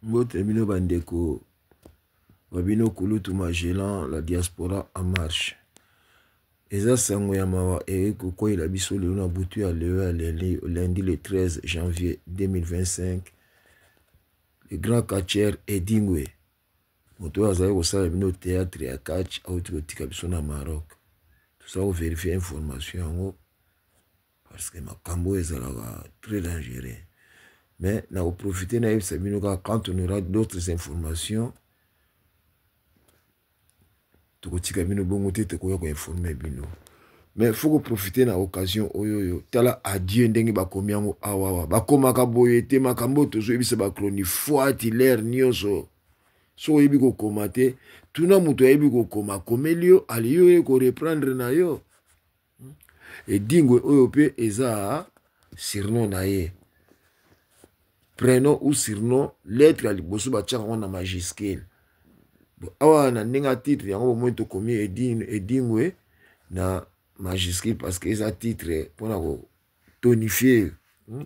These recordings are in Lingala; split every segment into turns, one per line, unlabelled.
Mbote bino bandeko babino kulutu Magellan, la diaspora en marche. Eza sango ya mawa kokoyela biso lelo na butu ya leo lundi le 13 janvier 2025. Le grand catcher Edingwe moto azali kosala bino théâtre ya catch auti kotika biso na Maroc. Tout ça vérifier information yango parce que makambo ezalaka très dangereux. Mais na profiter na yebisa bino quand on aura d'autres informations tokotika bino bongo te tokoya ko informer bino. Mais faut que profiter na occasion oyoyo tala adieu ndenge bakomi yango awawa bakomaka boye te makambo tozo yebisa ba chronique foati l'air nyonso so yebi ko koma te tuna muto yebi ko koma komelio aliyo ye ko reprendre na yo Edingwe oyo pe eza surnom na ye prénom ou surnom lettre ya liboso batiaka na majuscule. Awa na ndenge titre yango bomoi tokomi Edingwe na majuscule parce que eza titre mpona ko tonifier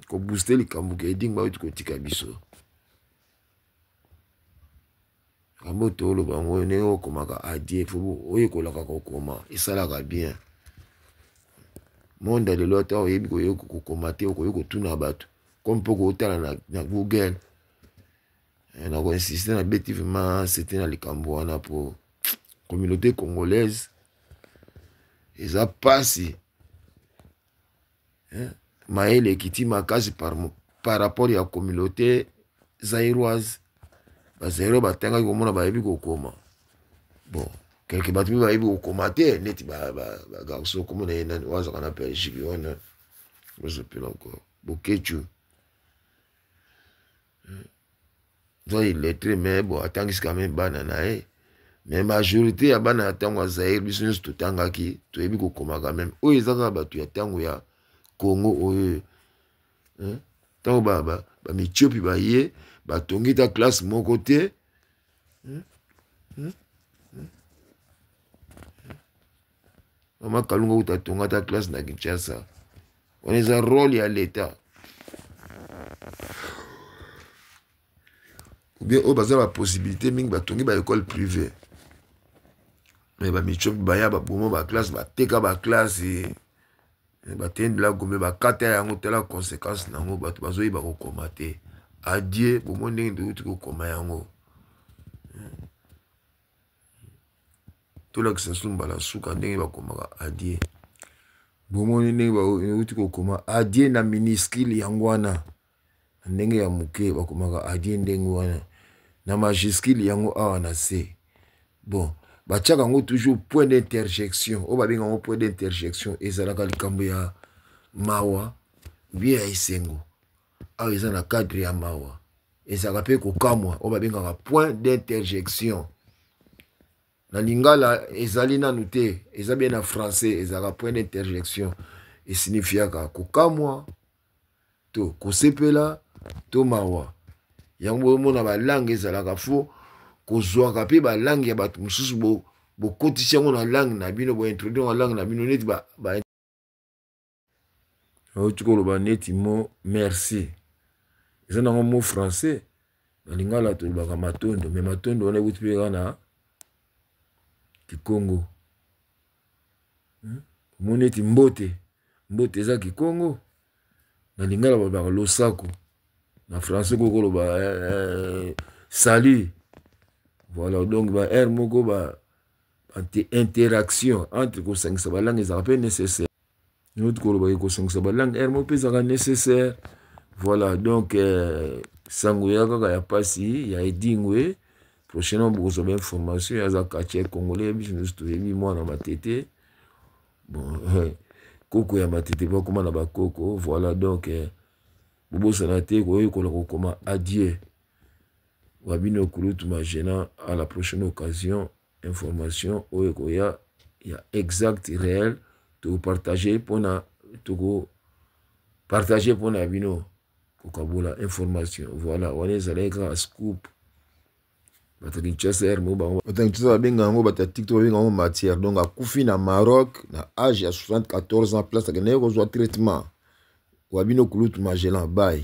ko booster likambo ke Edingwe oyo kotika biso kambo tolo bango ndenge okomaka adie fo oyekolaka kokoma esalaka bien monde lelo ata oyebi koyoka kokoma te okoyoka kotuna bato comme mpo kootala na Google. Na ko insister na beti vraiment c'était na likambo wana pour communauté congolaise eza pasi maele kiti makasi par rapport ya communauté zairoise bazairo batanga komona bayebi kokoma bon quelque bato bayebi kokoma te neti garçon komona yena waza kana Belgique wana je peux encore bokechu donc il est très mais bon attendis quand même bana nae mais majorité ya bana ya tango Zaire biso nyonso totangaki toyebi kokoma quand même oyo ezaka bato ya tango ya Congo oyo tango ba mitiopi baye batongi ta classe moko te mama kalunga utatonga ta classe na Kinshasa on eza rôle ya l'état ou bien au bazar la possibilité mingi batongi ba école privée mais ba michopi baya ba bomo ba classe ba teka ba classe ba tendela gombe ba kata yango tela conséquence nango bato bazoyi ba kokoma te adieu bomo ndenge nduti kokoma yango tola kisasumba la suka ndenge bakomaka adieu bomo ndenge ba uti kokoma adieu na minuscule yango wana ndenge ya muke bakomaka adieu ndenge wana na majuscule yango awa na se bon batiaka yango toujours point d'interjection oyo babenga yango point d'interjection ezalaka likambo ya mawa bie ya esengo awa eza na cadre ya mawa ezalaka mpe kokamwa oyo babengaka point d'interjection na lingala ezali nanu te eza bien na français ezalaka point d'interjection esignifiaka kokamwa to kosepela to mawa yango mona balangue ezalaka fo kozwaka mpe balangue ya bato mosusu bokotisi yango na langue na bino bointroduire na langue na bino neti oti koloba neti mo merci eza nango mo français na lingala tolobaka matondo me matondo wana ekuti mpe na Kikongo mo neti mbote eza Kikongo na lingala balobaka losako na français kokoloba salut. Voilà, donc ba air moko ba interaction entre kosangisa balangue ezaka mpe nécessaire notre koloba kosangisa balangue air moko mpe ezaka nécessaire. Voilà, donc sango ya kaka ya pasi ya Edingwe prochainement bokozwa ba information yaza quartier congolais biso nyonso toyebi mwana matete bon koko ya matete bakoma na bakoko. Voilà, donc bobosana te koyekola kokoma adieu wabino kulutu Magellan. À la prochaine occasion information oyekoya ya exact réel to partager pona to partager pona bino kokabola information. Voilà, on est allé à scoop batakinchasa mo bango batakinchasa benga ngo batatikto benga ngo matière donc akufi na Maroc na âge ya 74 ans place akene ko zo traitement wabino kulutu Magellan bye.